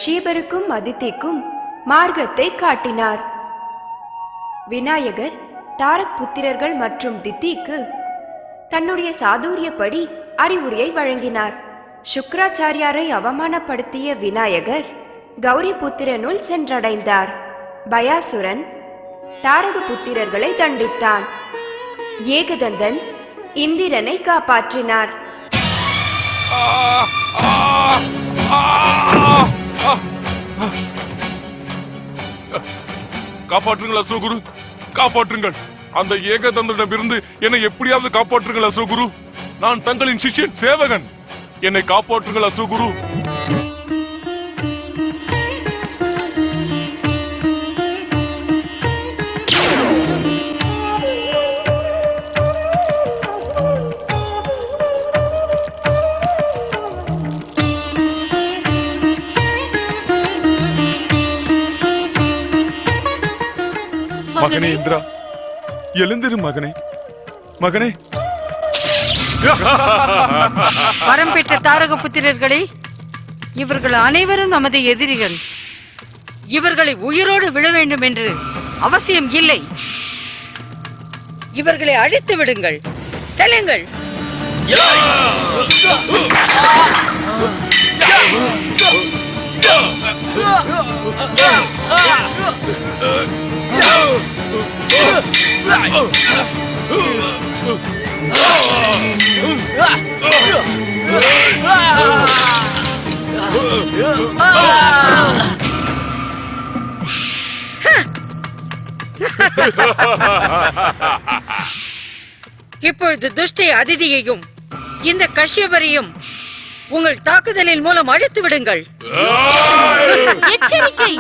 ஷீபருக்கும் அதித்திக்கும் மார்க்கத்தை காட்டினார். விநாயகர் தாரக் புத்திரர்கள் மற்றும் தித்திக்கு தன்னுடைய சாதுரியப்படி அறிவுரையை வழங்கினார். சுக்ராச்சாரியாரை அவமானப்படுத்திய விநாயகர் கௌரி புத்திரனுள் சென்றடைந்தார். பயாசுரன் தாரக புத்திரர்களை தண்டித்தான். ஏகதந்தன் இந்திரனை காப்பாற்றினார். காப்பாற்றுங்கள் அசோகுரு, காப்பாற்றுங்கள். அந்த ஏகதந்தனிடமிருந்து என்னை எப்படியாவது காப்பாற்றுங்கள் அசோகுரு. நான் தங்களின் சிஷ்யன், சேவகன். என்னை காப்பாற்றுங்கள் அசோகுரு. மகனே இந்திரா, எழுந்திரு மகனே. மகனே, வரம் பெற்ற தாரக புத்திரர்களே, இவர்கள் அனைவரும் நமது எதிரிகள். இவர்களை உயிரோடு விட வேண்டும் என்று அவசியம் இல்லை. இவர்களை அழித்து விடுங்கள். செல்லுங்கள். இப்பொழுது துஷ்டி அதிதியையும் இந்த கஷ்யபரையும் உங்கள் தாக்குதலின் மூலம் அழித்து விடுங்கள். எச்சரிக்கை!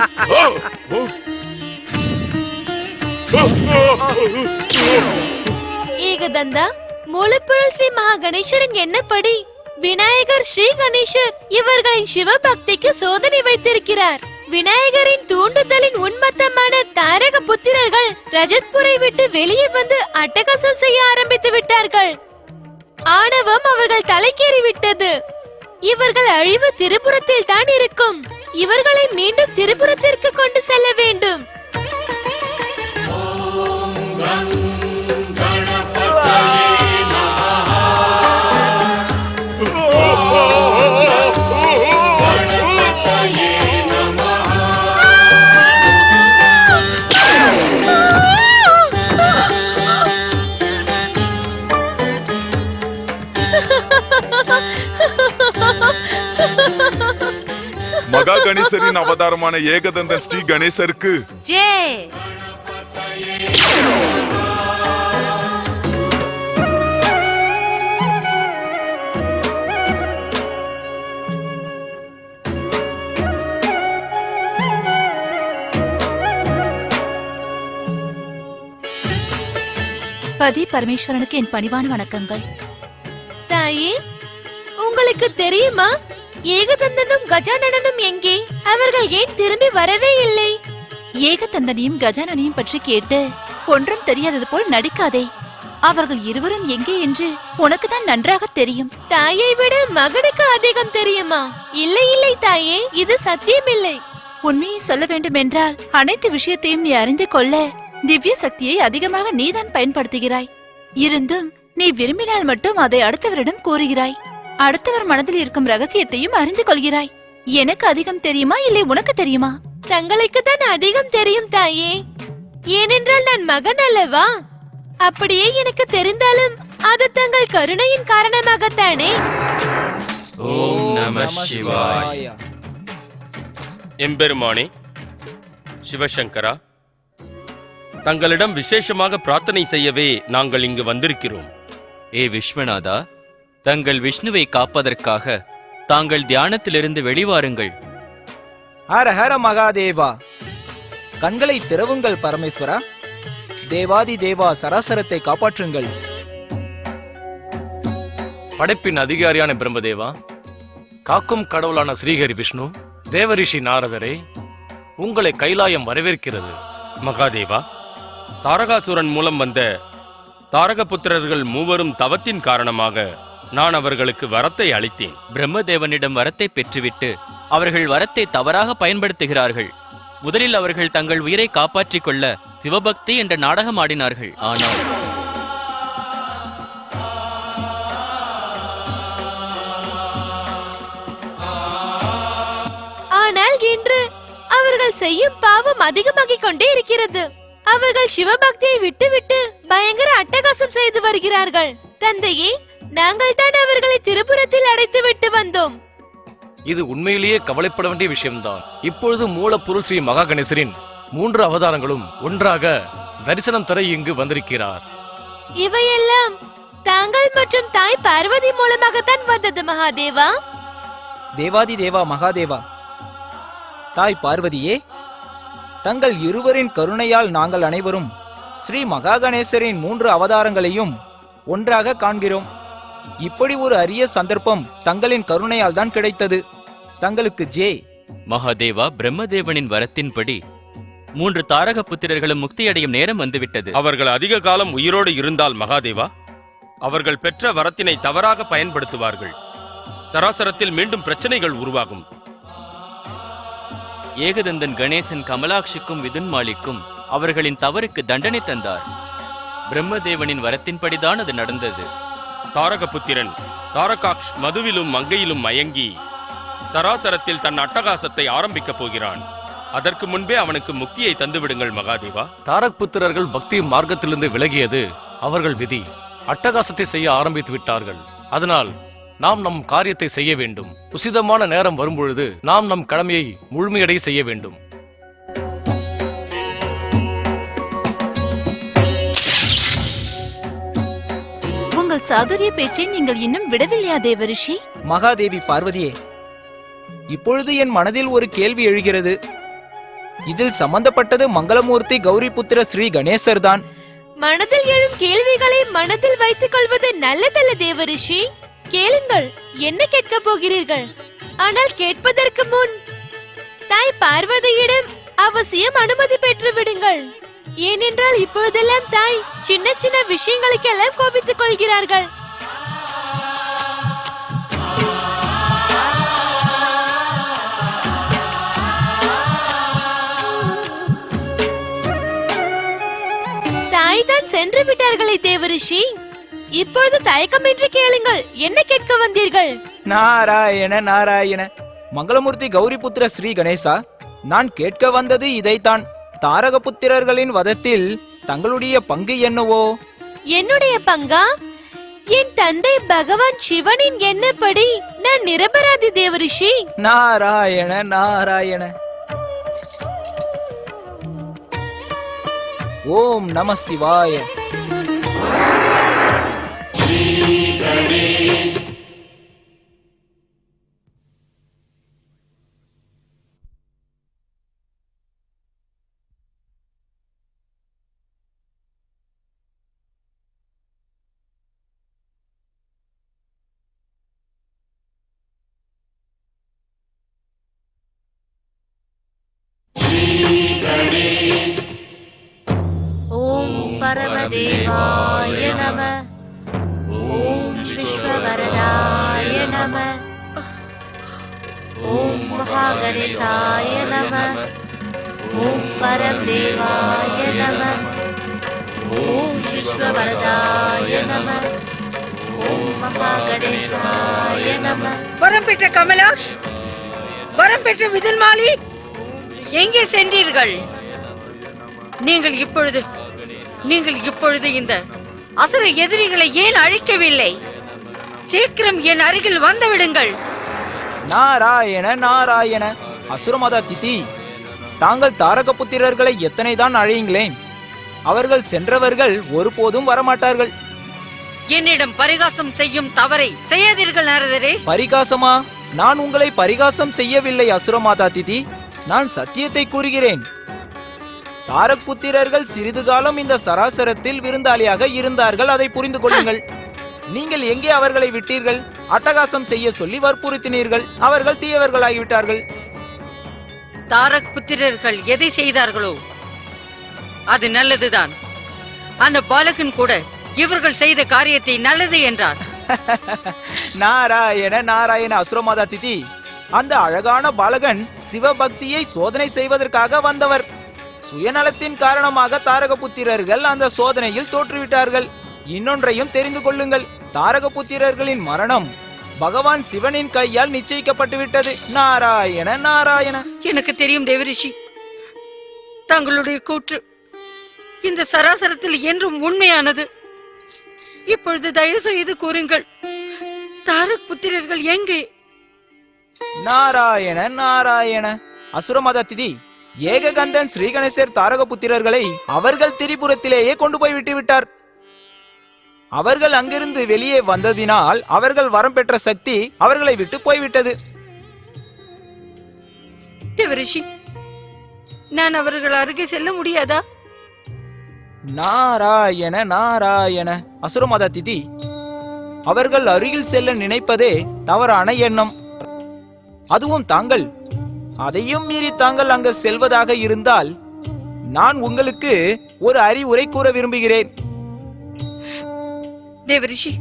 ஏகதந்தா, மூலப்பொருள் ஸ்ரீ மகா கணேசரின் எண்ணப்படி விநாயகர் ஸ்ரீ கணேசர் இவர்களின் சிவபக்திக்கு சோதனை வைத்திருக்கிறார். விநாயகரின் தூண்டுதலின் உன்மத்தமான தாரக புத்திரர்கள் ரஜத்புரை விட்டு வெளியே வந்து அட்டகாசம் செய்ய ஆரம்பித்து விட்டார்கள். ஆணவம் அவர்கள் தலைக்கேறி விட்டது. இவர்கள் அழிவு திரிபுரத்தில் தான் இருக்கும். இவர்களை மீண்டும் திரிபுரத்திற்கு கொண்டு செல்ல வேண்டும். மகா கணேசரின் அவதாரமான ஏகதந்தன் ஸ்ரீ கணேசருக்கு ஜெய். பதி பரமேஸ்வரனுக்கு என் பணிவான வணக்கங்கள். தாயே, உங்களுக்கு தெரியுமா ஏகதந்தனும் கஜானனும் எங்கே? அவர்கள் ஏன் திரும்பி வரவே இல்லை? ஏகதந்தனையும் கஜானனையும் பற்றி கேட்டு ஒன்றும் தெரியாதது போல் நடிக்காதே. அவர்கள் இருவரும் எங்கே என்று உனக்கு தான் நன்றாக தெரியும். தாயை விட மகனுக்கு அதிகம் தெரியுமா? இல்லை இல்லை தாயே, இது சத்தியமில்லை. உண்மையை சொல்ல வேண்டும் என்றால் அனைத்து விஷயத்தையும் நீ அறிந்து கொள்ள திவ்ய சக்தியை அதிகமாக நீதான் பயன்படுத்துகிறாய். இருந்தும் நீ விரும்பினால் மட்டும் அதை அடுத்தவரிடம் கூறுகிறாய். அடுத்தவர் மனதில் இருக்கும் ரகசியத்தையும் அறிந்து கொள்கிறாய். எனக்கு அதிகம் தெரியுமா இல்லை உனக்கு தெரியுமா? தங்களுக்கு தான் அதிகம் தெரியும் தாயே. ஏனென்றால் நான் மகன் அல்லவா? அப்படியே எனக்கு தெரிந்தாலும் அது தங்கள் கருணையின் காரணமாகத்தானே. ஓம் நம சிவாய. எம்பெருமானே சிவசங்கரா, தங்களிடம் விசேஷமாக பிரார்த்தனை செய்யவே நாங்கள் இங்கு வந்திருக்கிறோம். ஏ விஸ்வநாதா, தங்கள் விஷ்ணுவை காப்பதற்காக தாங்கள் தியானத்திலிருந்து வெளிவாருங்கள். ஹர ஹர மகாதேவா, கண்களை திறவுங்கள் பரமேஸ்வரா. தேவாதி தேவா, சராசரத்தை காப்பாற்றுங்கள். படைப்பின் அதிகாரியான பிரம்மதேவா, காக்கும் கடவுளான ஸ்ரீஹரி விஷ்ணு, தேவரிஷி நாரதரே, உங்களை கைலாயம் வரவேற்கிறது. மகாதேவா, தாரகாசுரன் மூலம் வந்த தாரகபுத்திரர்கள் மூவரும் தவத்தின் காரணமாக நான் அவர்களுக்கு வரத்தை அளித்தேன். பிரம்மதேவனிடம் வரத்தை பெற்றுவிட்டு அவர்கள் வரத்தை தவறாக பயன்படுத்துகிறார்கள். முதலில் அவர்கள் தங்கள் உயிரை காப்பாற்றிக் கொள்ள சிவபக்தி என்ற நாடகம் ஆடினார்கள். ஆனால் இன்று அவர்கள் செய்யும் பாவம் அதிகமாகிக் கொண்டே இருக்கிறது. அவர்கள் சிவபக்தியை விட்டுவிட்டு பயங்கர அட்டகாசம் செய்து வருகிறார்கள். தந்தையே, நாங்கள் தான் அவர்களை திருப்புறத்தில் அடைத்து விட்டு வந்தோம். இது உண்மையிலேயே கவலைப்பட வேண்டிய விஷயம்தான். இப்பொழுது மூலப்பொருள் ஸ்ரீ மகா கணேசரின் 3 அவதாரங்களும் ஒன்றாக தரிசனம் தர இங்கு வந்திருக்கிறார். இவையெல்லாம் தாங்கள் மற்றும் தாய் பார்வதி மூலமாகத்தான் வந்தது மகாதேவா. தேவாதி தேவா மகாதேவா, தாய் பார்வதியே, தங்கள் இருவரின் கருணையால் நாங்கள் அனைவரும் ஸ்ரீ மகா கணேசரின் 3 அவதாரங்களையும் ஒன்றாக காண்கிறோம். இப்படி ஒரு அரிய சந்தர்ப்பம் தங்களின் கருணையால் தான் கிடைத்தது. தங்களுக்கு ஜே. மகாதேவா, பிரம்மதேவனின் வரத்தின்படி 3 தாரக புத்திரர்களும் முக்தியடையும் நேரம் வந்துவிட்டது. அவர்கள் அதிக காலம் உயிரோடு இருந்தால் மகாதேவா, அவர்கள் பெற்ற வரத்தினை தவறாக பயன்படுத்துவார்கள். சராசரத்தில் மீண்டும் பிரச்சனைகள் உருவாகும். ஏகதந்தன் கணேசன் கமலாட்சிக்கும் விதுன்மாலிக்கும் அவர்களின் தவறுக்கு தண்டனை தந்தார். பிரம்மதேவனின் வரத்தின்படிதான் அது நடந்தது. தாரகபுத்திரன் தாரகாக்ஷ் மதுவிலும் மங்கையிலும் மயங்கி சராசரத்தில் தன் அட்டகாசத்தை ஆரம்பிக்கப் போகிறான். அதற்கு முன்பே அவனுக்கு முக்தியை தந்துவிடுங்கள் மகாதேவா. தாரக் புத்திரர்கள் பக்தி மார்க்கத்திலிருந்து விலகியது அவர்கள் விதி. அட்டகாசத்தை செய்ய ஆரம்பித்து விட்டார்கள். அதனால் நாம் நம் காரியத்தை செய்ய வேண்டும். உசிதமான நேரம் வரும்பொழுது நாம் நம் கடமையை முழுமையடைய செய்ய வேண்டும். உங்கள் சாதுரிய பேச்சை நீங்கள் இன்னும் விடவில்லையா தேவரிஷி? மகாதேவி பார்வதியே, இப்பொழுது என் மனதில் ஒரு கேள்வி எழுகிறது. இதில் சம்பந்தப்பட்டது மங்களமூர்த்தி கௌரிபுத்திர ஸ்ரீ கணேசர் தான். மனதில் எழும் கேள்விகளை மனதில் வைத்துக் கொள்வது நல்லதல்ல தேவரிஷி. கேளுங்கள், என்ன கேட்க போகிறீர்கள்? ஆனால் கேட்பதற்கு முன் தாய் பார்வதியிடம் அவசியம் அனுமதி பெற்று விடுங்கள். ஏனென்றால் இப்பொழுதெல்லாம் தாய் சின்ன சின்ன விஷயங்களுக்கெல்லாம் கோபித்துக் கொள்கிறார்கள். தாய் தான் சென்று விட்டார்களே தேவரிஷி. இப்பொழுது தயக்கமின்றி கேளுங்கள், என்ன கேட்க வந்தீர்கள்? நாராயண நாராயண. மங்களமூர்த்தி கௌரிபுத்திர ஸ்ரீ கணேசா, நான் கேட்க வந்தது இதைத்தான். தாரகபுத்திரர்களின் வதத்தில் தங்களுடைய பங்கு என்னவோ? என்னுடைய பங்கா? என் தந்தை பகவான் சிவனின் எண்ணப்படி நான் நிரபராதி தேவரிஷி. நாராயண நாராயண. ஓம் நம சிவாய. ஓம் பரமதேவாய நம. ஓம் விஸ்வவரதாய நம. ஓம் மகாகணேசாய நம. ஓம் பரமதேவாய நம. ஓம் விஸ்வவரதாய நம. ஓம் மகாகணேசாய நம. வரம் பெற்ற கமலாஷ், வரம் பெற்ற விதுன்மாலி, எங்கே சென்றீர்கள்? நீங்கள் இப்பொழுது இந்த அசுர எதிரிகளை ஏன் அழிக்கவில்லை? சீக்கிரம் என் அருகில் வந்துவிடுங்கள். நாராயண நாராயண. அசுரமதா திதி, தாங்கள் தாரகபுத்திரர்களை எத்தனை தான் அழையுங்களேன், அவர்கள் சென்றவர்கள் ஒருபோதும் வரமாட்டார்கள். என்னிடம் பரிகாசம் செய்யும் தவறை செய்யாதீர்கள் நாரதரே. பரிகாசமா? நான் உங்களை பரிகாசம் செய்யவில்லை அசுரமாதா திதி, நான் சத்தியத்தை கூறுகிறேன். தாரகபுத்திரர்கள் சிறிது காலம் இந்த சராசரத்தில் விருந்தாளியாக இருந்தார்கள், அதை புரிந்து கொள்ளுங்கள். நீங்கள் எங்கே அவர்களை விட்டீர்கள்? அட்டகாசம் செய்ய சொல்லி வற்புறுத்தினீர்கள், அவர்கள் தீயவர்களாகிவிட்டார்கள். தாரக் புத்திரர்கள் எதை செய்தார்களோ அது நல்லதுதான். அந்த பாலகன் கூட இவர்கள் செய்த காரியத்தை நல்லது என்றார். நாராயண நாராயண. அசுரமாதா திதி, அந்த அழகான பாலகன் சிவபக்தியை சோதனை செய்வதற்காக வந்தவர். சுயநலத்தின் காரணமாக தாரகபுத்திரர்கள் அந்த சோதனையில் தோற்றுவிட்டார்கள். இன்னொன்றையும் தெரிந்து கொள்ளுங்கள், தாரகபுத்திரர்களின் மரணம் பகவான் சிவனின் கையால் நிச்சயிக்கப்பட்டு விட்டது. நாராயண நாராயண. எனக்கு தெரியும் தேவரிஷி, தங்களுடைய கூற்று இந்த சராசரத்தில் என்றும் உண்மையானது. இப்பொழுது தயவு செய்து கூறுங்கள், தாரக் புத்திரர்கள் எங்கே? நாராயண நாராயண. அசுரமத திதி ஏககந்தன் ஸ்ரீகணேசர் தாரகபுத்திரர்களை அவர்கள் திரிபுரத்திலேயே கொண்டு போய் விட்டு விட்டார். அவர்கள் அங்கிருந்து வெளியே வந்ததினால் அவர்கள் வரம் பெற்ற சக்தி அவர்களை விட்டு போய்விட்டது. தேவரிஷி, நான் அவர்கள் அருகே செல்ல முடியாதா? நாராயண நாராயண. அசுரமத திதி அவர்கள் அருகில் செல்ல நினைப்பதே தவறான எண்ணம். அதுவும் தாங்கள் அதையும் மீறி தாங்கள் அங்கு செல்வதாக இருந்தால் நான் உங்களுக்கு ஒரு அறிவுரை கூற விரும்புகிறேன். தேவரிஷி,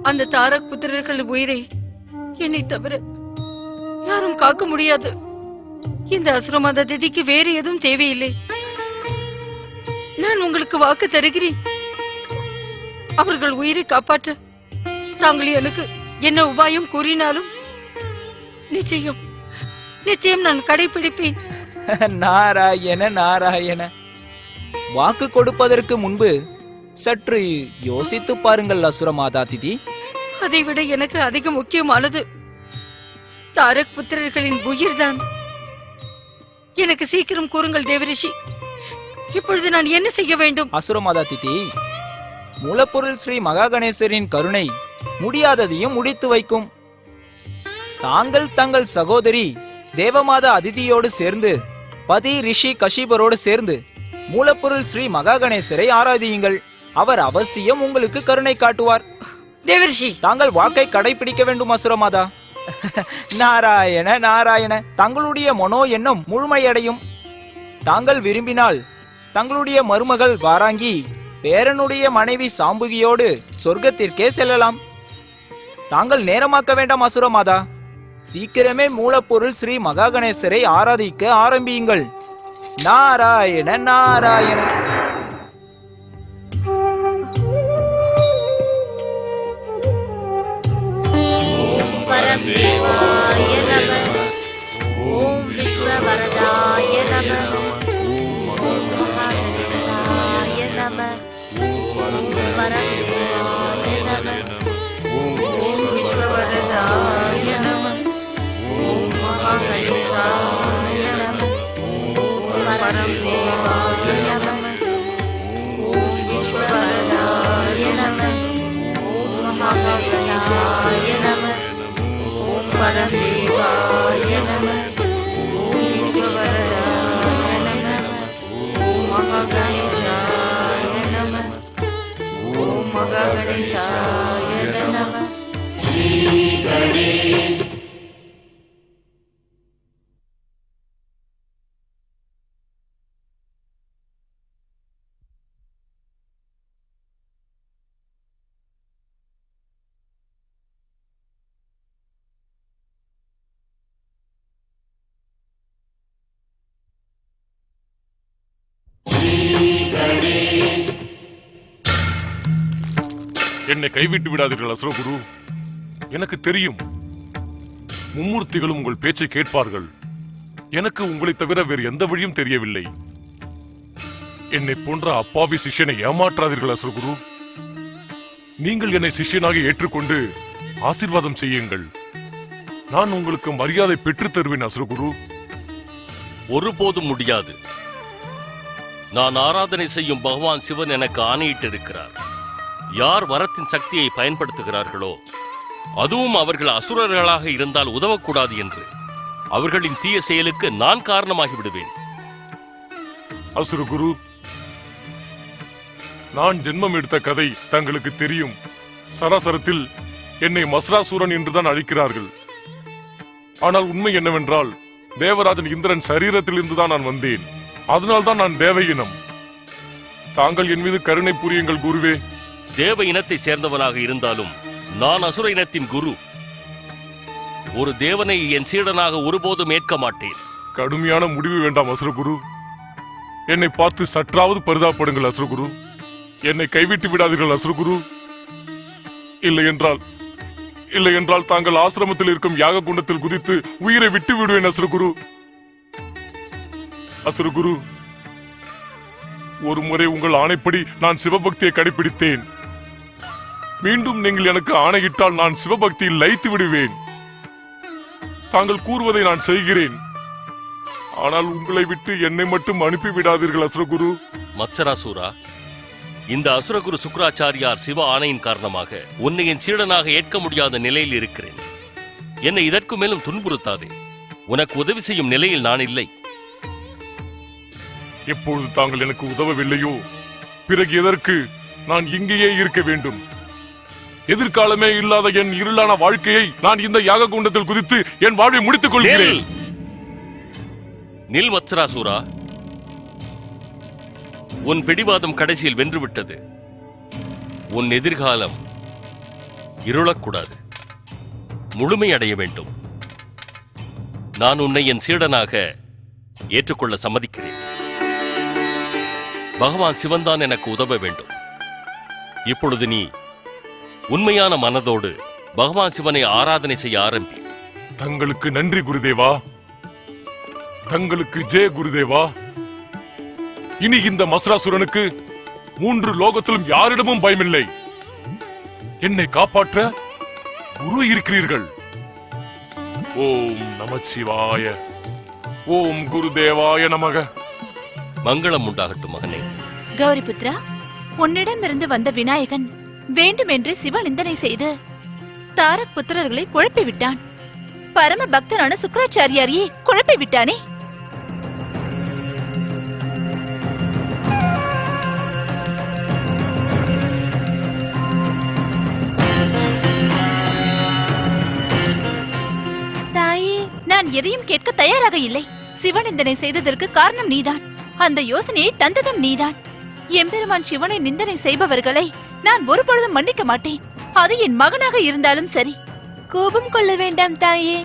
அந்த தாரக் புத்திரர்கள் உயிரை என்னை தவிர யாரும் காக்க முடியாது. இந்த அசுரமத திதிக்கு வேறு எதுவும் தேவையில்லை. நான் உங்களுக்கு வாக்கு தருகிறேன், அவர்கள் உயிரை காப்பாற்ற தாங்கள் எனக்கு என்ன உபாயம் கூறினாலும் நிச்சயம் நிச்சயம் நான் கடைபிடிப்பேன். நாராயண நாராயண. வாக்கு கொடுப்பதற்கு முன்பு சற்று யோசித்து பாருங்கள் அசுரமாதா திதி. அதைவிட எனக்கு அதிக முக்கியமானது தாரக் புத்திரர்களின் உயிர்தான். எனக்கு சீக்கிரம் கூறுங்கள் தேவரிஷி, இப்பொழுது நான் என்ன செய்ய வேண்டும்? அசுரமாதா திதி, மூலப்பொருள் ஸ்ரீ மகாகணேசரின் கருணை முடியாததையும் முடித்து வைக்கும். தாங்கள் தங்கள் சகோதரி தேவமாதா அதிதியோடு சேர்ந்து பதி ரிஷி கஷிபரோடு சேர்ந்து மூலப்பொருள் ஸ்ரீ மகாகணேசரை ஆராதியுங்கள். அவர் அவசியம் உங்களுக்கு கருணை காட்டுவார். தேவரிஷி, தாங்கள் வாக்கை கடைபிடிக்க வேண்டும் அசுரமாதா. நாராயண நாராயண. தங்களுடைய மனோ எண்ணம் முழுமையடையும். தாங்கள் விரும்பினால் தங்களுடைய மருமகள் வாராங்கி பேரனுடைய மனைவி சாம்புகியோடு சொர்க்கத்திற்கே செல்லலாம். தாங்கள் நேரமாக்க வேண்டாம் அசுரமாதா. சீக்கிரமே மூலப்பொருள் ஸ்ரீ மகாகணேசரை ஆராதிக்க ஆரம்பியுங்கள். நாராயண நாராயண. பரமேவாய நமः. ஓம் விஸ்வவரதாய நமः. ஓம் மகாகணேசாய நமः. ஓம் பரமேவாய நமः. ஓம் விஸ்வவரதாய நமः. ஓம் மகாகணேசாய நமः. ஓம் பரமேவாய நமः. ஓம் விஸ்வவரதாய நமः. ஓம் மகாகணேசாய நமः. ஓம் பரமேவாய நமः. ஓம் விஸ்வவரதாய நமः. ஓம் மகாகணேசாய நமः. ஓம் மகாகணேசாய நமः. என்னை கைவிட்டு விடாதீர்கள் அசுரகுரு. எனக்கு தெரியும், மும்மூர்த்திகளும் உங்கள் பேச்சை கேட்பார்கள். எனக்கு உங்களை தவிர வேறு எந்த வழியும் தெரியவில்லை. என்னை போன்ற அப்பாவி சிஷ்யனை ஏமாற்றாதீர்கள் அசுரகுரு. நீங்கள் என்னை சிஷ்யனாக ஏற்றுக்கொண்டு ஆசீர்வாதம் செய்யுங்கள். நான் உங்களுக்கு மரியாதை பெற்றுத் தருவேன் அசுரகுரு. ஒருபோதும் முடியாது. நான் ஆராதனை செய்யும் பகவான் சிவன் எனக்கு ஆணையிட்டிருக்கிறார். யார் வரத்தின் சக்தியை பயன்படுத்துகிறார்களோ, அதுவும் அவர்கள் அசுரர்களாக இருந்தால் உதவக்கூடாது என்று. அவர்களின் தீய செயலுக்கு நான் காரணமாகி விடுவேன். அசுரகுரு, நான் ஜென்மம் எடுத்த கதை தங்களுக்கு தெரியும். சராசரத்தில் என்னை மஸ்ராசூரன் என்றுதான் அழைக்கிறார்கள். ஆனால் உண்மை என்னவென்றால், தேவராஜன் இந்திரன் சரீரத்தில் இருந்துதான் நான் வந்தேன். அதனால்தான் நான் தேவ இனம். தாங்கள் என் மீது கருணை புரியுங்கள் குருவே. தேவ இனத்தை சேர்ந்தவனாக இருந்தாலும் நான் அசுர இனத்தின் குரு. ஒரு தேவனை என் சீடனாக ஒருபோதும் ஏற்க மாட்டேன். கடுமையான முடிவு வேண்டாம் அசுரகுரு. என்னை பார்த்து சற்றாவது பரிதாபப்படுங்கள் அசுரகுரு. என்னை கைவிட்டு விடாதீர்கள் அசுரகுரு. இல்லை என்றால் தாங்கள் ஆசிரமத்தில் இருக்கும் யாக குண்டத்தில் குதித்து உயிரை விட்டு விடுவேன் அசுரகுரு. அசுரகுரு, ஒரு முறை உங்கள் ஆணைப்படி நான் சிவபக்தியை கடைபிடித்தேன். மீண்டும் நீங்கள் எனக்கு ஆணையிட்டால் நான் சிவபக்தியில் லயித்து விடுவேன். தாங்கள் கூறுவதை நான் செய்கிறேன். ஆனால் உங்களை விட்டு என்னை மட்டும் அனுப்பி விடாதீர்கள் அசுரகுரு. மத்சராசூரா, இந்த அசுரகுரு சுக்ராச்சாரியார் சிவ ஆணையின் காரணமாக உன்னை என் சீடனாக ஏற்க முடியாத நிலையில் இருக்கிறேன். என்னை இதற்கு மேலும் துன்புறுத்தாதே. உனக்கு உதவி செய்யும் நிலையில் நான் இல்லை. எப்பொழுது தாங்கள் எனக்கு உதவவில்லையோ பிறகு எதற்கு நான் இங்கேயே இருக்க வேண்டும்? எதிர்காலமே இல்லாத என் இருளான வாழ்க்கையை நான் இந்த யாக குண்டத்தில் குதித்து என் வாழ்வை முடித்துக் கொள்கிறேன். நில் மத்சராசூரா, உன் பிடிவாதம் கடைசியில் வென்றுவிட்டது. உன் எதிர்காலம் இருளக்கூடாது, முழுமையடைய வேண்டும். நான் உன்னை என் சீடனாக ஏற்றுக்கொள்ள சம்மதிக்கிறேன். பகவான் சிவன்தான் எனக்கு உதவ வேண்டும். இப்பொழுது நீ உண்மையான மனதோடு பகவான் சிவனை ஆராதனை செய்ய ஆரம்பி. தங்களுக்கு நன்றி குருதேவா. தங்களுக்கு ஜெய குருதேவா. இனி இந்த மத்சராசுரனுக்கு 3 லோகத்திலும் யாரிடமும் பயமில்லை. என்னை காப்பாற்ற குரு இருக்கிறீர்கள். ஓம் நமச்சிவாய. ஓம் குருதேவாய நமக. மங்களம் உண்டாகட்டும் மகனே. கௌரிபுத்ரா, உன்னிடமிருந்து வந்த விநாயகன் வேண்டுமென்று சிவநிந்தனை செய்து தாரக் புத்திரர்களை குழப்பி விட்டான். பரம பக்தரான சுக்ராச்சாரியாரையே குழப்பி விட்டானே. தாயே, நான் எதையும் கேட்க தயாராக இல்லை. சிவநிந்தனை செய்ததற்கு காரணம் நீதான். அந்த யோசனையை தந்ததும் நீதான். எம்பெருமான் சிவனை நிந்தனை செய்பவர்களை நான் ஒருபொழுதும் மன்னிக்க மாட்டேன். அது என் மகனாக இருந்தாலும் சரி. கோபம் கொள்ள வேண்டாம் தாயே,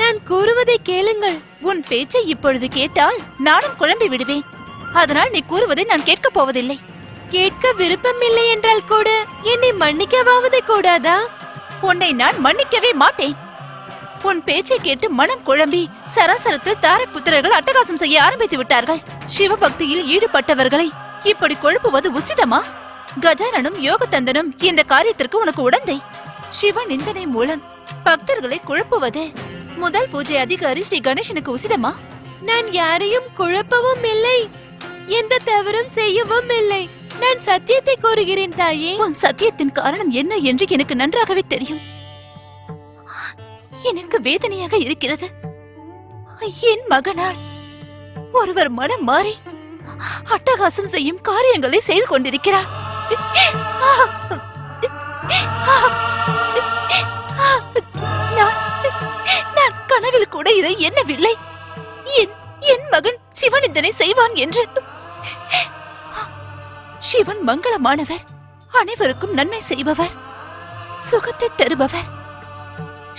நான் கூறுவதை கேளுங்கள். உன் பேச்சை இப்பொழுது கேட்டால் நானும் குழம்பி விடுவேன். அதனால் நீ கூறுவதை நான் கேட்கப் போவதில்லை. கேட்க விருப்பமில்லை என்றால் கூட என்னை மன்னிக்கவாவது கூடாதா? உன்னை நான் மன்னிக்கவே மாட்டேன். உன் பேச்சை கேட்டு மனம் குழம்பி சராசரத்தில் தாரக் புத்திரர்கள் அட்டகாசம் செய்ய ஆரம்பித்து விட்டார்கள். சிவபக்தியில் ஈடுபட்டவர்களை இப்படி குழப்புவது உசிதமா? கஜானனும் யோகதந்தனும் இந்த காரியத்திற்கு உனக்கு உடந்தை. சிவ நிந்தனை மூலம் பக்தர்களை குழப்புவது முதல் பூஜை அதிகாரி ஸ்ரீ கணேசனுக்கு உசிதமா? நான் யாரையும் குழப்பவும் இல்லை, எந்த தவறும் செய்யவும் இல்லை. நான் சத்தியத்தை கூறுகிறேன் தாயே. உன் சத்தியத்தின் காரணம் என்ன என்று எனக்கு நன்றாகவே தெரியும். எனக்கு வேதனையாக இருக்கிறது. என் மகனால் ஒருவர் மனம் மாறி அட்டகாசம் செய்யும் காரியங்களை செய்து கொண்டிருக்கிறார். நான் கனவில் கூட இதை எண்ணவில்லை. என் மகன் சிவனிந்தனை செய்வான் என்று. சிவன் மங்களமானவர், அனைவருக்கும் நன்மை செய்பவர், சுகத்தை தருபவர்.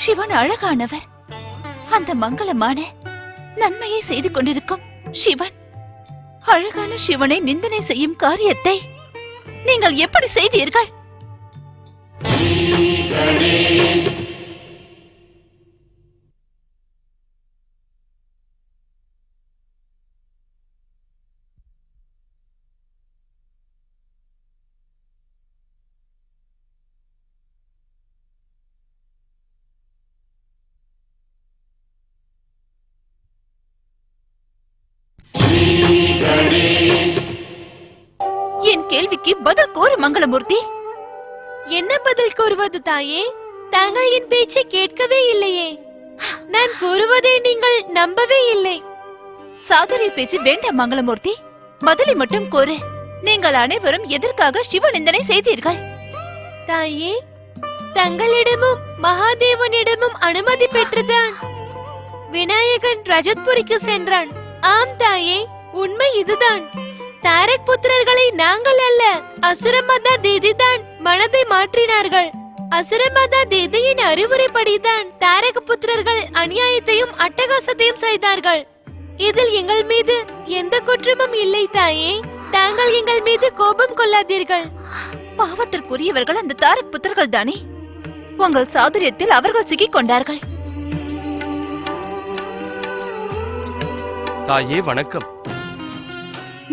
சிவன் அழகானவர். அந்த மங்களமான நன்மையை செய்து கொண்டிருக்கும் சிவன் அழகான சிவனை நிந்தனை செய்யும் காரியத்தை நீங்கள் எப்படி செய்தீர்கள்? என் கேள்விக்கு பதில் கூறு மங்களமூர்த்தி. என்ன பதில் கூறுவது தாயே? தாங்கள் என் பேச்சை கேட்கவே இல்லையே. நான் கூறுவதை நீங்கள் நம்பவே இல்லை. சாதுரிய பேச்சு வேண்டாம் மங்களமூர்த்தி. பதிலை மட்டும் கூறு. நீங்கள் அனைவரும் எதற்காக சிவ நிந்தனை செய்தீர்கள்? தாயே, தங்களிடமும் மகாதேவனிடமும் அனுமதி பெற்றுதான் விநாயகன் ரஜத்புரிக்கு சென்றான். ஆம் தாயே, உண்மை இதுதான். தாரக் புத்திரர்களை நாங்கள் அல்ல, அசுரமத தீதிதான் மனதை மாற்றினார்கள். அசுரமதா தேதியின் அறிவுரைப்படிதான் தாரக புத்திரர்கள் அநியாயத்தையும் அட்டகாசத்தையும் செய்தார்கள். இதில் எங்கள் மீது எந்த குற்றமும் இல்லை தாயே. தாங்கள் எங்கள் மீது கோபம் கொள்ளாதீர்கள். பாவத்திற்குரியவர்கள் அந்த தாரக் புத்திரர்கள் தானே. உங்கள் சாதுரியத்தில் அவர்கள் சிக்கிக் கொண்டார்கள். தாயே வணக்கம்.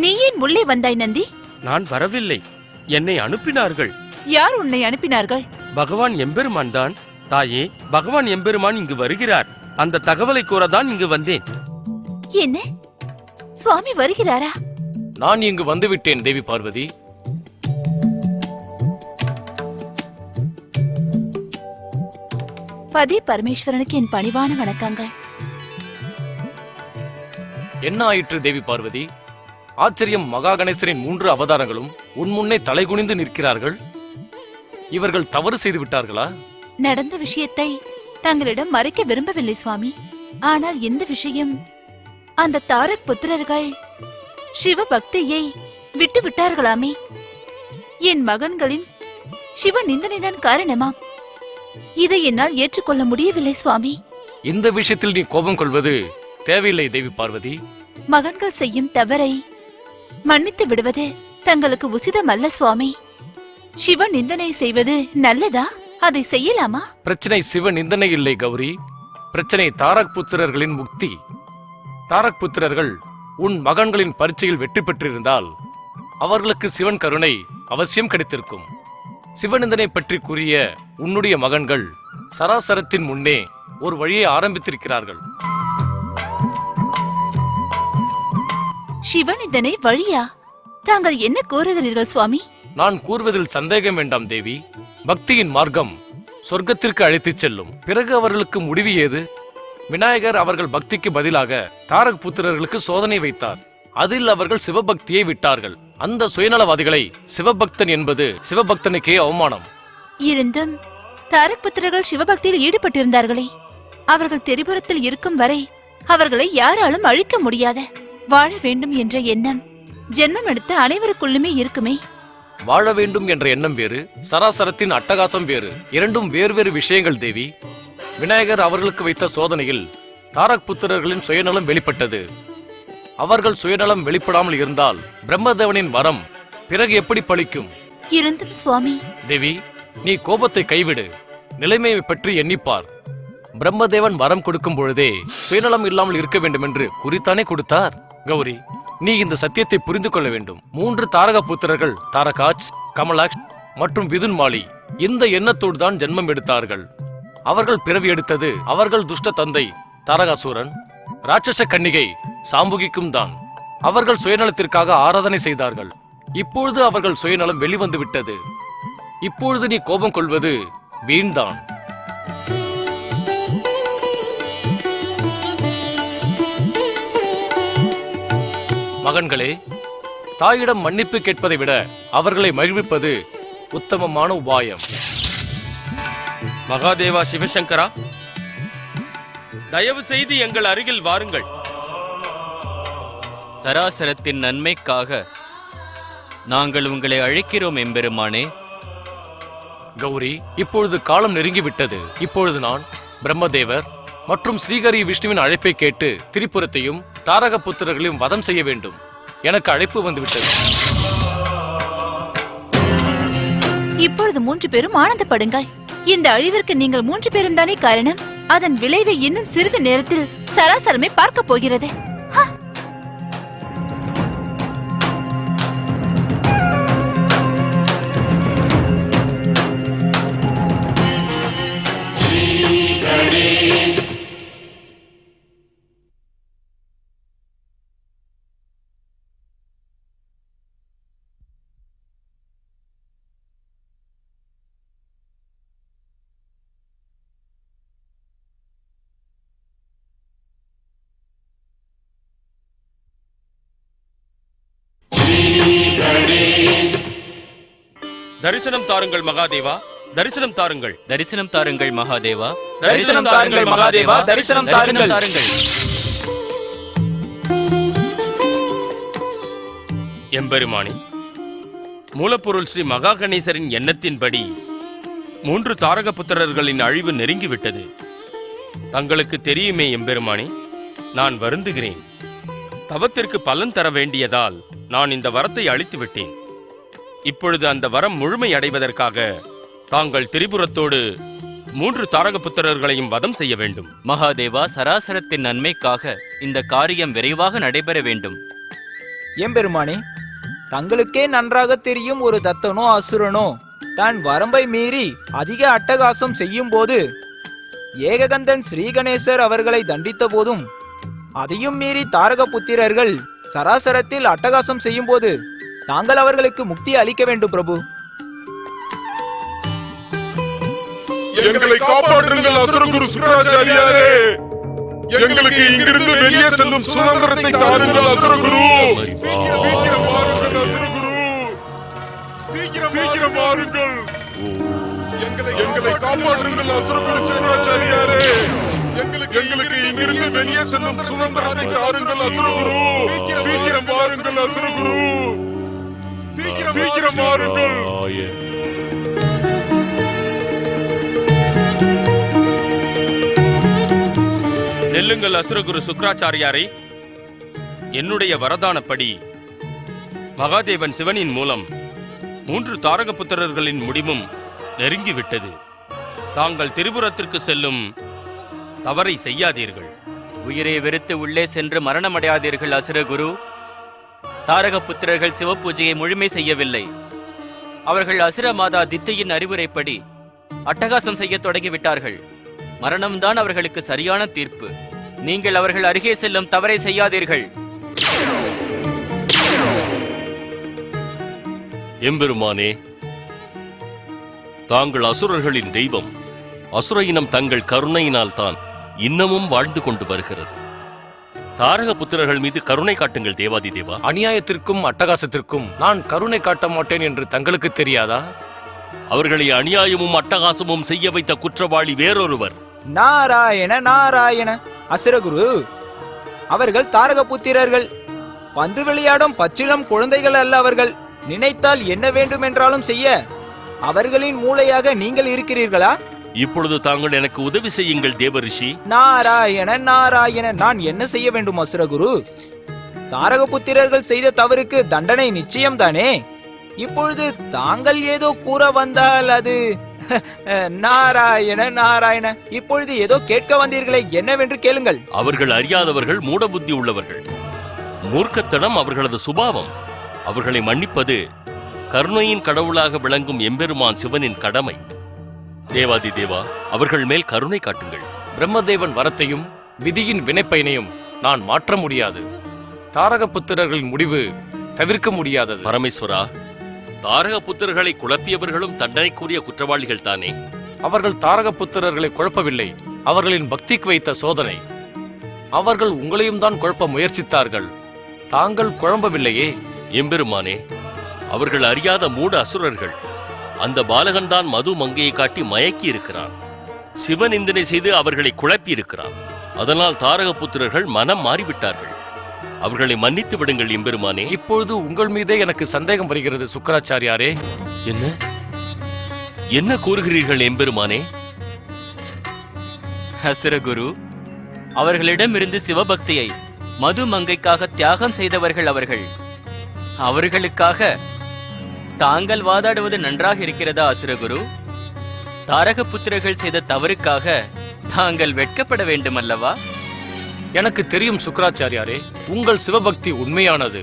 நீ ஏன் உள்ளே வந்தாய் நந்தி? நான் வரவில்லை, என்னை அனுப்பினார்கள். யார் உன்னை அனுப்பினார்கள்? பகவான் எம்பெருமான் தான். தாயே, பகவான் எம்பெருமான் இங்கு வருகிறார். அந்த தகவலை கூறதான் இங்கு வந்தேன். என்ன, சுவாமி வருகிறாரா? நான் இங்கு வந்துவிட்டேன் தேவி பார்வதி. பதி பரமேஸ்வரனுக்கு என் பணிவான வணக்கங்கள். என்ன ஆயிற்று தேவி பார்வதி? ஆச்சரியம், மகா கணேசரின் 3 அவதாரங்களும் உன் முன்னே தலைகுனிந்து நிற்கிறார்கள். இவர்கள் தவறு செய்து விட்டார்களா? நடந்த விஷயத்தை தங்களிடம் மறைக்க விரும்பவில்லை சுவாமி. ஆனால் இந்த விஷயம், அந்த தாரக் புத்திரர்கள் சிவ பக்தியை விட்டு விட்டார்களாமே. என் மகன்களின் சிவ நிந்தனைதான் காரணமாம். இதை என்னால் ஏற்றுக்கொள்ள முடியவில்லை சுவாமி. இந்த விஷயத்தில் நீ கோபம் கொள்வது தேவையில்லை தேவி பார்வதி. மகன்கள் செய்யும் தவறை மன்னித்து விடுவது தங்களுக்கு உசிதமல்ல சுவாமி. சிவ நிந்தனை செய்வது நல்லதா? அதை செய்யலாமா? பிரச்சனை சிவ நிந்தனை இல்லை கௌரி. பிரச்சனை தாரக் புத்திரர்களின் முக்தி. தாரக் புத்திரர்கள் உன் மகன்களின் பரீட்சையில் வெற்றி பெற்றிருந்தால் அவர்களுக்கு சிவன் கருணை அவசியம் கிடைத்திருக்கும். சிவநிந்தனை பற்றி கூறிய உன்னுடைய மகன்கள் சராசரத்தின் முன்னே ஒரு வழியை ஆரம்பித்திருக்கிறார்கள். சிவநிந்தனை வழியா? தாங்கள் என்ன கூறுகிறீர்கள் சுவாமி? நான் கூறுவதில் சந்தேகம் வேண்டாம் தேவி. பக்தியின் மார்க்கம் சொர்க்கத்திற்கு அழைத்துச் செல்லும். பிறகு அவர்களுக்கு முடிவு ஏது? விநாயகர் அவர்கள் பக்திக்கு பதிலாக தாரக் புத்திரர்களுக்கு சோதனை வைத்தார். அதில் அவர்கள் சிவபக்தியை விட்டார்கள். அந்த சுயநலவாதிகளை சிவபக்தன் என்பது சிவபக்தனுக்கே அவமானம். இருந்தும் தாரக் புத்திரர்கள் சிவபக்தியில் ஈடுபட்டிருந்தார்களே. அவர்கள் தெரிபுரத்தில் இருக்கும் வரை அவர்களை யாராலும் அழிக்க முடியாத வாழ வேண்டும் என்ற எண்ணம் ஜென்மம் எடுத்த அனைவருக்குள்ளுமே இருக்குமே. வாழ வேண்டும் என்ற எண்ணம் வேறு, சராசரத்தின் அட்டகாசம் வேறு. இரண்டும் வேறு விஷயங்கள் தேவி. விநாயகர் அவர்களுக்கு வைத்த சோதனையில் தாரக் புத்திரர்களின் சுயநலம் வெளிப்பட்டது. அவர்கள் சுயநலம் வெளிப்படாமல் இருந்தால் பிரம்மதேவனின் வரம் பிறகு எப்படி பலிக்கும்? இருந்தும் சுவாமி. தேவி, நீ கோபத்தை கைவிடு. நிலைமையை பற்றி எண்ணிப்பார். பிரம்மதேவன் வரம் கொடுக்கும் பொழுதே சுயநலம் இல்லாமல் இருக்க வேண்டும் என்று குறித்தானே கொடுத்தார். கௌரி, நீ இந்த சத்தியத்தை புரிந்து கொள்ள வேண்டும். 3 தாரக புத்திரர்கள் தாரகாஜ், கமலாக்ஷ் மற்றும் விதுன்மாலி இந்த எண்ணத்தோடு தான் ஜென்மம் எடுத்தார்கள். அவர்கள் பிறவி எடுத்தது அவர்கள் துஷ்ட தந்தை தாரகாசூரன், ராட்சச கன்னிகை சாம்புகிக்கும் தான். அவர்கள் சுயநலத்திற்காக ஆராதனை செய்தார்கள். இப்பொழுது அவர்கள் சுயநலம் வெளிவந்து விட்டது. இப்பொழுது நீ கோபம் கொள்வது வீண்தான். மகன்களே, தாயிடம் மன்னிப்பு கேட்பதை விட அவர்களை மகிழ்விப்பது உத்தமமான உபாயம். மகாதேவா சிவசங்கரா, தயவு செய்து எங்கள் அருகில் வாருங்கள். சராசரத்தின் நன்மைக்காக நாங்கள் உங்களை அழைக்கிறோம் எம்பெருமானே. கௌரி, இப்பொழுது காலம் நெருங்கிவிட்டது. இப்பொழுது நான் பிரம்மதேவர் மற்றும் ஸ்ரீஹரி விஷ்ணுவின் அழைப்பை கேட்டு திரிபுரத்தையும் தாரக புத்திரர்களையும் வதம் செய்ய வேண்டும். எனக்கு அழைப்பு வந்துவிட்டது. இப்பொழுது 3 பேரும் ஆனந்தப்படுங்கள். இந்த அழிவிற்கு நீங்கள் 3 பேரும் தானே காரணம். அதன் விளைவை இன்னும் சிறிது நேரத்தில் சராசரமே பார்க்க போகிறது. தரிசனம் தாருங்கள் மகாதேவா, தரிசனம் தாருங்கள். தரிசனம் தாருங்கள் மகாதேவா, தரிசனம் தாருங்கள் மகாதேவா, தரிசனம் தாருங்கள். எம்பெருமானே, மூலப்பொருள் ஸ்ரீ மகா கணேசரின் எண்ணத்தின்படி 3 தாரக புத்திரர்களின் அழிவு நெருங்கிவிட்டது. தங்களுக்கு தெரியுமே எம்பெருமானே, நான் வருந்துகிறேன். தவத்திற்கு பலன் தர வேண்டியதால் நான் இந்த வரத்தை அளித்து விட்டேன். இப்பொழுது அந்த வரம் முழுமை அடைவதற்காக தாங்கள் திரிபுரத்தோடு 3 தாரக புத்திரர்களையும் வதம் செய்ய வேண்டும். மகாதேவா, சராசரத்தின் நன்மைக்காக இந்த காரியம் விரைவாக நடைபெற வேண்டும். எம்பெருமானே, தங்களுக்கே நன்றாக தெரியும், ஒரு தத்தனோ அசுரனோ தான் வரம்பை மீறி அதிக அட்டகாசம் செய்யும் போது ஏககந்தன் ஸ்ரீகணேசர் அவர்களை தண்டித்த போதும், அதையும் மீறி தாரக புத்திரர்கள் சராசரத்தில் அட்டகாசம் செய்யும் போது தாங்கள் அவர்களுக்கு முக்தி அளிக்க வேண்டும் பிரபு. எங்களை காப்பாற்றுங்கள் அசுரகுரு சுக்கராச்சாரியாரே. எங்களுக்கு இங்கிருந்து வெளியே செல்லும் சுதந்திரத்தை தாருங்கள் அசுரகுரு. சீக்கிரம் வாருங்கள் அசுரகுரு, சீக்கிரம் வாருங்கள். எங்களை காப்பாற்றுங்கள் அசுரகுரு சுக்கராச்சாரியாரே. எங்களுக்கு இங்கிருந்து வெளியே செல்லும் சுதந்திரத்தை தாருங்கள் அசுரகுரு. சீக்கிரம் வாருங்கள் அசுரகுரு, சீக்கிரம் வாருங்கள். நெல்லுங்கள் அசுரகுரு சுக்கராச்சாரியாரே. என்னுடைய வரதானப்படி மகாதேவன் சிவனின் மூலம் 3 தாரக புத்திரர்களின் முடிவும் நெருங்கிவிட்டது. தாங்கள் திரிபுரத்திற்கு செல்லும் தவறை செய்யாதீர்கள். உயிரை வெறுத்து உள்ளே சென்று மரணமடையாதீர்கள் அசுரகுரு. தாரக புத்திரர்கள் சிவபூஜையை முழுமை செய்யவில்லை. அவர்கள் அசுர மாதா தித்தியின் அறிவுரைப்படி அட்டகாசம் செய்ய தொடங்கிவிட்டார்கள். மரணம்தான் அவர்களுக்கு சரியான தீர்ப்பு. நீங்கள் அவர்கள் அருகே செல்லும் தவறை செய்யாதீர்கள். எம்பெருமானே, தாங்கள் அசுரர்களின் தெய்வம். அசுர இனம் தங்கள் கருணையினால் தான் இன்னமும் வாழ்ந்து கொண்டு வருகிறது. தாரக புத்திரர்கள் மீது கருணை காட்டுங்கள் தேவாதி தேவா. அநியாயத்திற்கும் அட்டகாசத்திற்கும் நான் கருணை காட்ட மாட்டேன் என்று தங்களுக்கு தெரியாதா? அவர்களை அநியாயமும் அட்டகாசமும் செய்ய வைத்த குற்றவாளி வேறொருவர். நாராயண நாராயண. அசுரகுரு, அவர்கள் தாரக புத்திரர்கள். பந்து விளையாடும் பச்சிளம் குழந்தைகள் அல்ல அவர்கள். நினைத்தால் என்ன வேண்டுமென்றாலும் செய்ய அவர்களின் மூளையாக நீங்கள் இருக்கிறீர்களா? இப்பொழுது தாங்கள் எனக்கு உதவி செய்யுங்கள் தேவரிஷி. நாராயண நாராயண. நான் என்ன செய்ய வேண்டும் அசுரகுரு? தாரக புத்திரர்கள் செய்த தவறுக்கு தண்டனை நிச்சயம்தானே. இப்பொழுது தாங்கள் ஏதோ கூற வந்தால் அது நாராயண நாராயண. இப்பொழுது ஏதோ கேட்க வந்தீர்களே, என்னவென்று கேளுங்கள். அவர்கள் அறியாதவர்கள், மூடபுத்தி உள்ளவர்கள். மூர்க்கத்தனம் அவர்களது சுபாவம். அவர்களை மன்னிப்பது கருணையின் கடவுளாக விளங்கும் எம்பெருமான் சிவனின் கடமை. தேவாதி தேவா, அவர்கள் மேல் கருணை காட்டுங்கள். பிரம்மதேவன் வரத்தையும் விதியின் வினைப்பயனையும் நான் மாற்ற முடியாது. தாரக புத்திரர்களின் முடிவு தவிர்க்க முடியாதது. பரமேஸ்வரா, தாரக புத்திரர்களை குழப்பியவர்களும் தண்டனைக்குரிய குற்றவாளிகள் தானே? அவர்கள் தாரக புத்திரர்களை குழப்பவில்லை, அவர்களின் பக்திக்கு வைத்த சோதனை. அவர்கள் உங்களையும் தான் குழப்ப முயற்சித்தார்கள், தாங்கள் குழம்பவில்லையே. எம்பெருமானே, அவர்கள் அறியாத மூட அசுரர்கள். அந்த பாலகன்தான் மது மங்கையை காட்டி மயக்கி இருக்கிறான். சிவநிந்தனை செய்து அவர்களை குழப்பி இருக்கிறான். அதனால் தாரக புத்திரர்கள் மனம் மாறிவிட்டார்கள். அவர்களை மன்னித்து விடுங்கள் எம்பெருமானே. இப்பொழுது உங்கள் மீதே எனக்கு சந்தேகம் வருகிறது சுக்கராச்சாரியாரே. என்ன என்ன கூறுகிறீர்கள் எம்பெருமானே? அசுரகுரு, அவர்களிடமிருந்து சிவபக்தியை மது மங்கைக்காக தியாகம் செய்தவர்கள் அவர்கள். அவர்களுக்காக தாங்கள் வாதாடுவது நன்றாக இருக்கிறதா அசுரகுரு? தாரக புத்திரர்கள் செய்த தவறுக்காக தாங்கள் வெட்கப்பட வேண்டும் அல்லவா? எனக்கு தெரியும் சுக்கராச்சாரியாரே, உங்கள் சிவபக்தி உண்மையானது.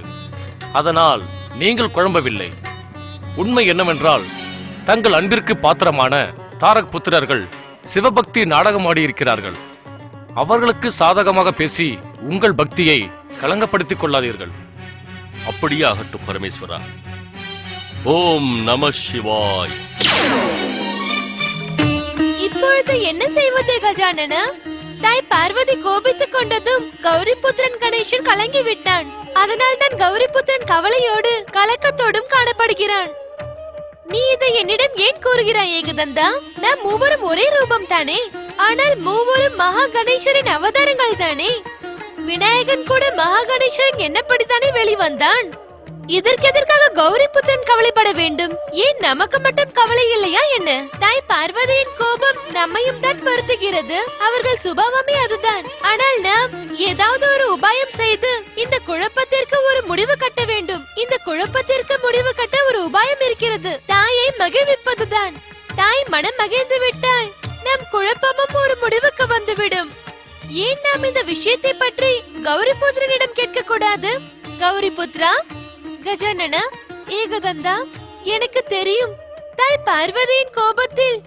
அதனால் நீங்கள் குழம்பவில்லை. உண்மை என்னவென்றால், தங்கள் அன்பிற்கு பாத்திரமான தாரக புத்திரர்கள் சிவபக்தி நாடகமாடியிருக்கிறார்கள். அவர்களுக்கு சாதகமாக பேசி உங்கள் பக்தியை களங்கப்படுத்திக் கொள்ளாதீர்கள். அப்படியே ஆகட்டும் பரமேஸ்வரா. ஓம் நம சிவாய். இப்பொழுது என்ன செய்வது கஜானனா? தாய் பார்வதி கோபித்துக் கொண்டதும் கௌரிபுத்திரன் கணேசன் கலங்கி விட்டான். அதனால் தான் கௌரிபுத்திரன் கவலையோடு கலக்கத்தோடும் காணப்படுகிறான். நீ இதை என்னிடம் ஏன் கூறுகிறாய் ஏகதந்தா? நாம் மூவரும் ஒரே ரூபம் தானே, ஆனால் மூவரும் மகா கணேசரின் அவதாரங்கள் தானே. விநாயகன் கூட மகா கணேசரின் என்னப்படித்தானே வெளிவந்தான். இதற்கு எதற்காக கௌரி புத்திரன் கவலைப்பட வேண்டும்? ஏன் நமக்கு மட்டும் கவலை இல்லையா என்ன? தாய் பார்வதியின் கோபம் நம்மையும் தான் வருத்துகிறது. அவர்கள் சுபாவமே அதுதான். ஆனால் நாம் ஏதாவது ஒரு உபாயம் செய்து இந்த குழப்பத்திற்கு ஒரு முடிவு கட்ட வேண்டும். இந்த குழப்பத்திற்கு முடிவு கட்ட ஒரு உபாயம் இருக்கிறது. தாயை மகிழ்விப்பதுதான். தாய் மனம் மகிழ்ந்து விட்டால் நம் குழப்பமும் ஒரு முடிவுக்கு வந்துவிடும். ஏன் நாம் இந்த விஷயத்தை பற்றி கௌரி புத்திரனிடம் கேட்க கூடாது? கௌரி புத்ரா, கஜானனா, ஏகதந்தா, எனக்கு தெரியும் தாய் பார்வதியின் கோபத்தில்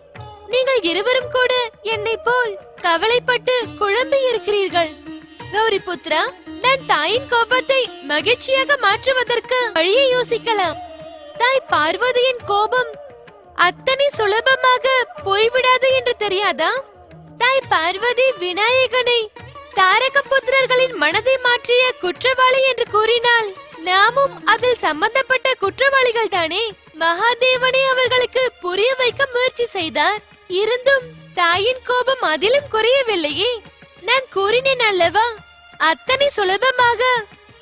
நீங்கள் இருவரும் கூட என்னை போல் கவலைப்பட்டு குழம்பி இருக்கிறீர்கள். கௌரி புத்ரா, நான் தாயின் கோபத்தை மகிழ்ச்சியாக மாற்றுவதற்கு வழியை யோசிக்கலாம். தாய் பார்வதியின் கோபம் அத்தனை சுலபமாக போய்விடாது என்று தெரியாதா? தாய் பார்வதி விநாயகனை தாரக புத்திரர்களின் மனதை மாற்றிய குற்றவாளி என்று கூறினால் நாமும் அதில் சம்பந்தப்பட்ட குற்றவாளிகள் தானே. மகாதேவனை அவர்களுக்கு புரிய வைக்க முயற்சி செய்தார். இருந்தும் தாயின் கோபம் அதிலும் குறையவில்லையே. நான் கூறினேன் அல்லவா, அத்தனை சுலபமாக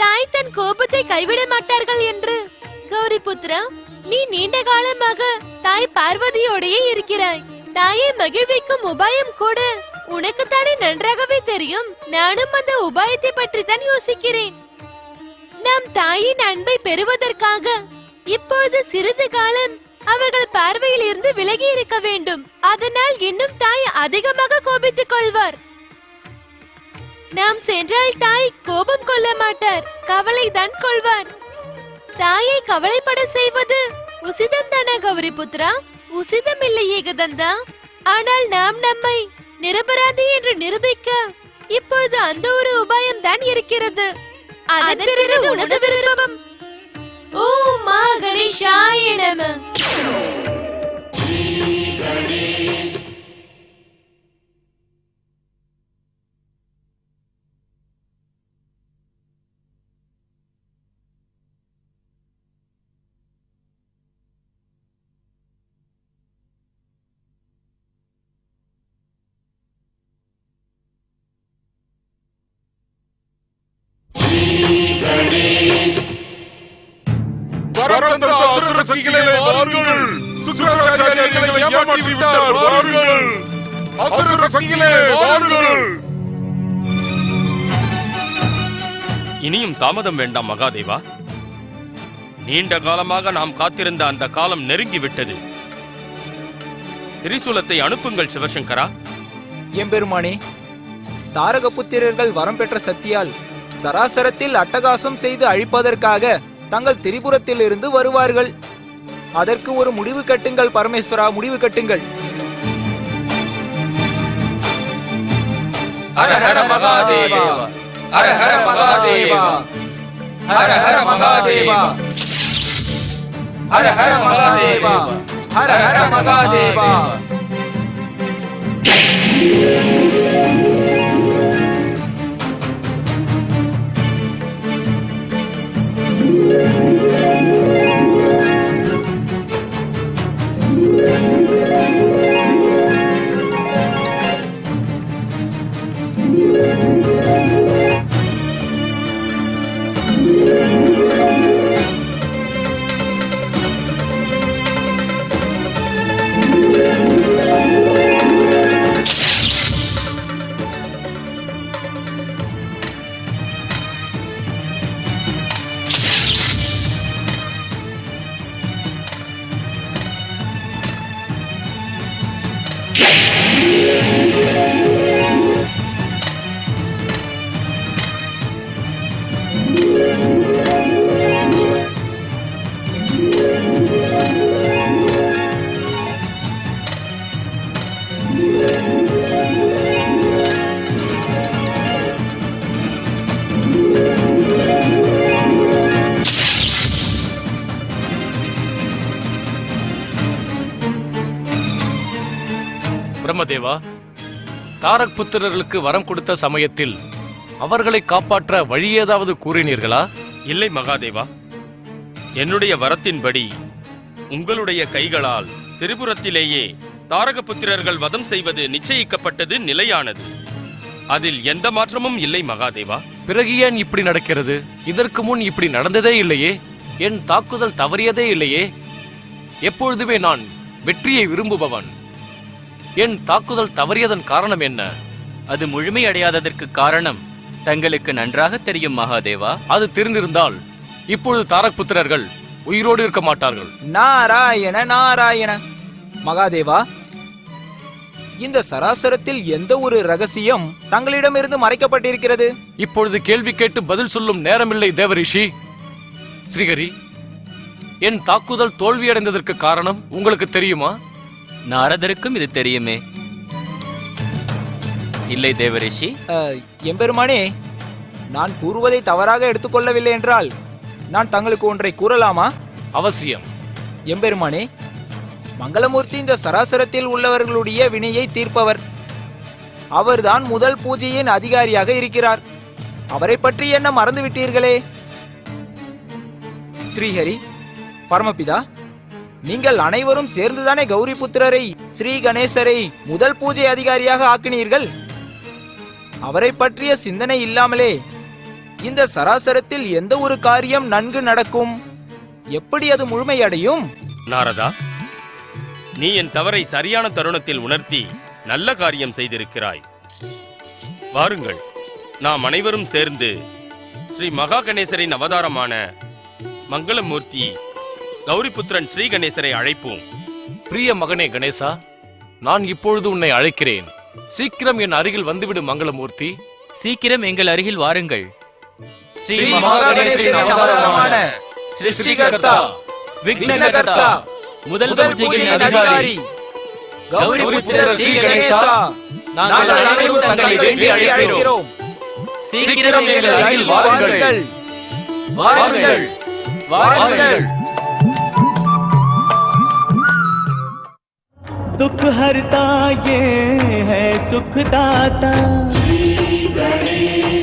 தாய் தன் கோபத்தை கைவிட மாட்டார்கள் என்று. கௌரி புத்ரா, நீ நீண்ட காலமாக தாய் பார்வதியோடையே இருக்கிறாய். தாயை மகிழ்விக்கும் உபாயம் கூட உனக்குத்தானே நன்றாகவே தெரியும். நானும் அந்த உபாயத்தை பற்றி தான் யோசிக்கிறேன். நாம் தாயின் அன்பை பெறுவதற்காக இப்போது சிறிது காலம் அவர்கள் பார்வையில் இருந்து விலகி இருக்க வேண்டும். அதனால் இன்னும் தாய் அதிகமாக கோபித்துக் கொள்வார். நாம் சென்றால் தாய் கோபம் கொள்ள மாட்டார், கவலைதான் கொள்வார். தாயை கவலைப்பட செய்வது உசிதம் தானே கௌரி புத்ரா? உசிதம் இல்லை ஏகதந்தா. ஆனால் நாம் நம்மை நிரபராதி என்று நிரூபிக்க இப்போது அந்த ஒரு உபாயம் தான் இருக்கிறது. அதன் பிறகு உனது விருப்பம். ஓம் மா கணேசாய நமः. இனியும் தாமதம் வேண்டாம் மகாதேவா. நீண்ட காலமாக நாம் காத்திருந்த அந்த காலம் நெருங்கிவிட்டது. திரிசூலத்தை அனுப்புங்கள் சிவசங்கரா. எம்பெருமானே, தாரக புத்திரர்கள் வரம் பெற்ற சக்தியால் சராசரத்தில் அட்டகாசம் செய்து அழிப்பதற்காக தங்கள் திரிபுரத்தில் இருந்து வருவார்கள். அதற்கு ஒரு முடிவு கட்டுங்கள் பரமேஸ்வரா, முடிவு கட்டுங்கள். ஹர ஹர மகாதேவா, ஹர ஹர மகாதேவா, ஹர ஹர மகாதேவா, ஹர ஹர மகாதேவா, ஹர ஹர மகாதேவா. பிரம்மதேவா, தாரக் புத்திரர்களுக்கு வரம் கொடுத்த சமயத்தில் அவர்களை காப்பாற்ற வழி ஏதாவது கூறினீர்களா? இல்லை மகாதேவா. என்னுடைய வரத்தின்படி உங்களுடைய கைகளால் திரிபுரத்திலேயே தாரகபுத்திரர்கள் வதம் செய்வது நிச்சயிக்கப்பட்டது, நிலையானது. அதில் எந்த மாற்றமும் இல்லை மகாதேவா. பிறகு ஏன் இப்படி நடக்கிறது? இதற்கு முன் இப்படி நடந்ததே இல்லையே. என் தாக்குதல் தவறியதே இல்லையே. எப்பொழுதுமே நான் வெற்றியை விரும்புபவன். என் தாக்குதல் தவறியதன் காரணம் என்ன? அது முழுமையடையாததற்கு காரணம் தங்களுக்கு நன்றாக தெரியும் மகாதேவா. அது தெரிந்திருந்தால் இப்பொழுது தாரக் புத்திரர்கள் உயிரோடு இருக்க மாட்டார்கள். நாராயண நாராயண. மகாதேவா, இந்த சராசரத்தில் எந்த ஒரு ரகசியம் தங்களிடமிருந்து மறைக்கப்பட்டிருக்கிறது? இப்பொழுது கேள்வி கேட்டு பதில் சொல்லும் நேரமில்லை தேவரிஷி. ஸ்ரீஹரி, என் தாக்குதல் தோல்வியடைந்ததற்கு காரணம் உங்களுக்கு தெரியுமா? நாரதருக்கும் இது தெரியுமே. இல்லை தேவரிஷி. எம்பெருமானே, நான் கூறுவதை தவறாக எடுத்துக்கொள்ளவில்லை என்றால் நான் தங்களுக்கு ஒன்றை கூறலாமா? அவசியம். எம்பெருமானே, மங்களமூர்த்தி இந்த சராசரத்தில் உள்ளவர்களுடைய வினையை தீர்ப்பவர். அவர்தான் முதல் பூஜையின் அதிகாரியாக இருக்கிறார். அவரை பற்றி என்ன மறந்துவிட்டீர்களே? ஸ்ரீஹரி, பரமபிதா, நீங்கள் அனைவரும் சேர்ந்துதானே கௌரி புத்திரரை, ஸ்ரீ கணேசரை முதல் பூஜை அதிகாரியாக ஆக்கினீர்கள். அவரை பற்றிய சிந்தனை இல்லாமலே இந்த சராசரத்தில் எந்த ஒரு காரியம் நன்கு நடக்கும்? எப்படி அது முழுமையடையும்? நாரதா, நீ என் தவறை சரியான தருணத்தில் உணர்த்தி நல்ல காரியம் செய்திருக்கிறாய். வாருங்கள், நாம் அனைவரும் சேர்ந்து ஸ்ரீ மகா கணேசரின் அவதாரமான மங்களமூர்த்தி கௌரிபுத்திரன் ஸ்ரீ கணேசரை அழைப்போம். பிரிய மகனே கணேசா, நான் இப்பொழுது உன்னை அழைக்கிறேன். சீக்கிரம் என் அருகில் வந்துவிடு மங்களமூர்த்தி. சீக்கிரம் எங்கள் அருகில் வாருங்கள். ஸ்ரீ மகா கணேசரின் அவதாரமான சிருஷ்டிகர்த்தா, விக்னகர்த்தா, முதல் பூஜையின் அதிகாரி கௌரிபுத்திர ஸ்ரீ கணேசா, நாங்கள் அனைவரும் தங்களை வேண்டி அழைக்கிறோம். சீக்கிரம் எங்கள் அருகில் வாருங்கள். வாருங்கள், வாருங்கள். दुख हरता ये है सुखदाता। श्री गणेश